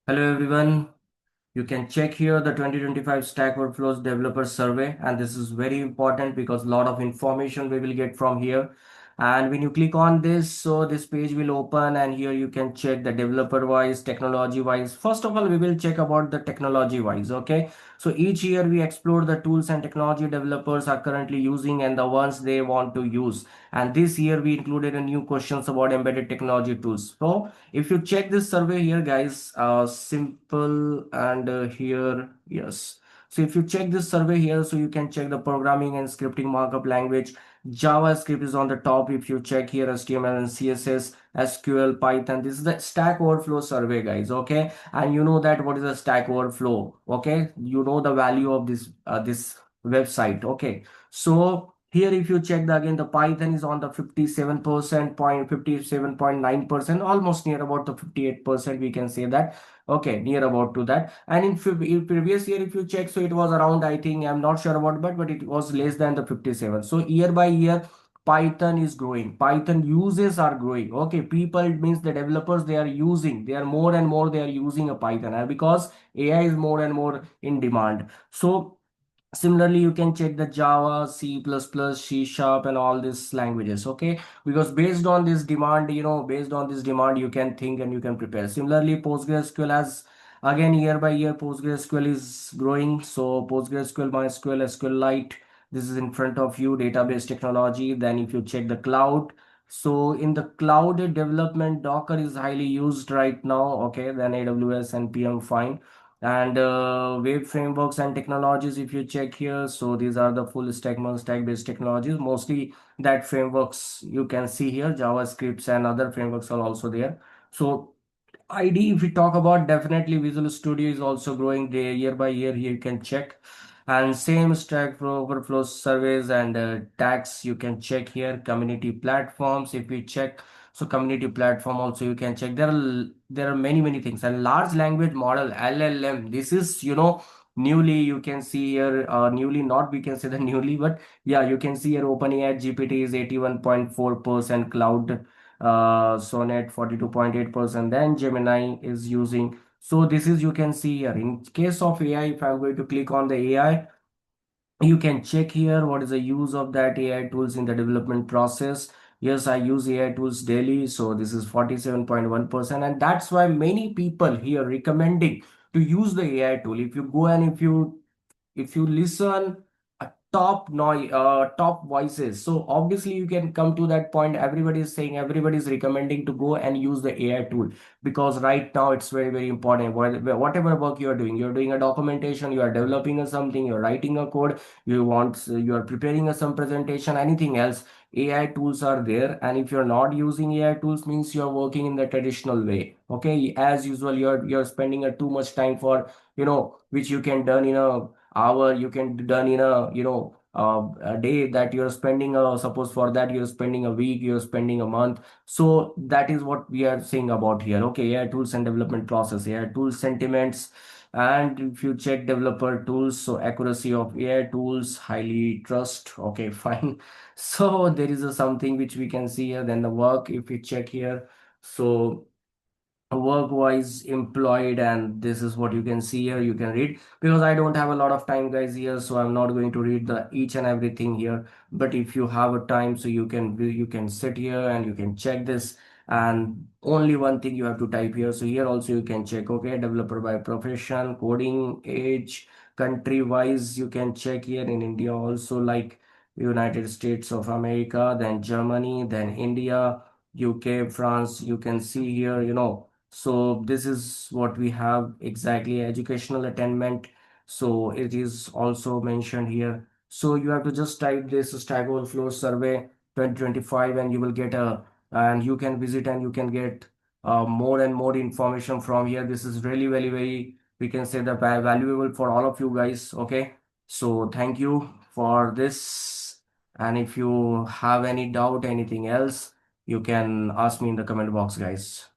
Hello everyone. You can check here the 2025 Stack Overflows Developer Survey, and this is very important because a lot of information we will get from here. And when you click on this, so this page will open, and here you can check the developer wise, technology wise. First of all, we will check about the technology wise. Okay, so each year we explore the tools and technology developers are currently using and the ones they want to use. And this year we included a new questions about embedded technology tools. So if you check this survey here guys, simple and here yes, so if you check this survey here, so you can check the programming and scripting markup language. JavaScript is on the top. If you check here, HTML and CSS, SQL, Python. This is the Stack Overflow survey guys. Okay, and you know that what is a Stack Overflow. Okay, you know the value of this website. Okay, so here, if you check again, the Python is on the 57.9%, almost near about the 58%. We can say that. Okay, near about to that. And in previous year, if you check, so it was around, I think, I'm not sure about, but it was less than the 57. So year by year, Python is growing. Python uses are growing. Okay, people means the developers they are using. They are more and more they are using a Python, and because AI is more and more in demand. So similarly, you can check the Java, C++, C Sharp, and all these languages. Okay, because based on this demand, based on this demand, you can think and you can prepare. Similarly, PostgreSQL has again year by year, PostgreSQL is growing. So PostgreSQL, MySQL, SQLite, this is in front of you, database technology. Then if you check the cloud, so in the cloud development, Docker is highly used right now. Okay, then AWS and PM fine. And web frameworks and technologies, if you check here, so these are the full stack based technologies, mostly that frameworks you can see here, JavaScripts and other frameworks are also there. So ID, if we talk about, definitely Visual Studio is also growing day year by year. Here you can check, and same Stack Overflow surveys and tags you can check here. Community platforms, if we check, so community platform also you can check. There are many things. And large language model LLM. This is newly you can see here. Newly, not we can say the newly, but yeah, you can see here OpenAI GPT is 81.4% cloud, Sonnet 42.8%, then Gemini is using. So this is you can see here. In case of AI, if I'm going to click on the AI, you can check here what is the use of that AI tools in the development process. Yes, I use AI tools daily, so this is 47.1%, and that's why many people here recommending to use the AI tool. If you go and if you listen a top voices, so obviously you can come to that point. Everybody is saying, everybody is recommending to go and use the AI tool, because right now it's very important. Whatever work you're doing a documentation, you are developing something, you're writing a code, you are preparing some presentation, anything else, AI tools are there. And if you're not using AI tools, means you're working in the traditional way. Okay, as usual, you're spending too much time for which you can done in a hour, you can done in a day, that you're spending suppose for that you're spending a week, you're spending a month. So that is what we are saying about here. Okay, AI tools and development process, AI tools sentiments. And if you check developer tools, so accuracy of AI tools, highly trust. Okay, fine. So there is something which we can see here. Then the work, if we check here, so work wise employed, and this is what you can see here. You can read, because I don't have a lot of time guys here, so I'm not going to read the each and everything here. But if you have a time, so you can sit here and you can check this. And only one thing you have to type here, so here also you can check. Okay, developer by profession, coding, age, country wise you can check here. In India also, like United States of America, then Germany, then India, UK, France, you can see here. So this is what we have exactly, educational attainment. So it is also mentioned here. So you have to just type this Stack Overflow survey 2025, and you will get and you can visit and you can get more and more information from here. This is really very, we can say, the valuable for all of you guys. Okay. So thank you for this. And if you have any doubt, anything else, you can ask me in the comment box, guys.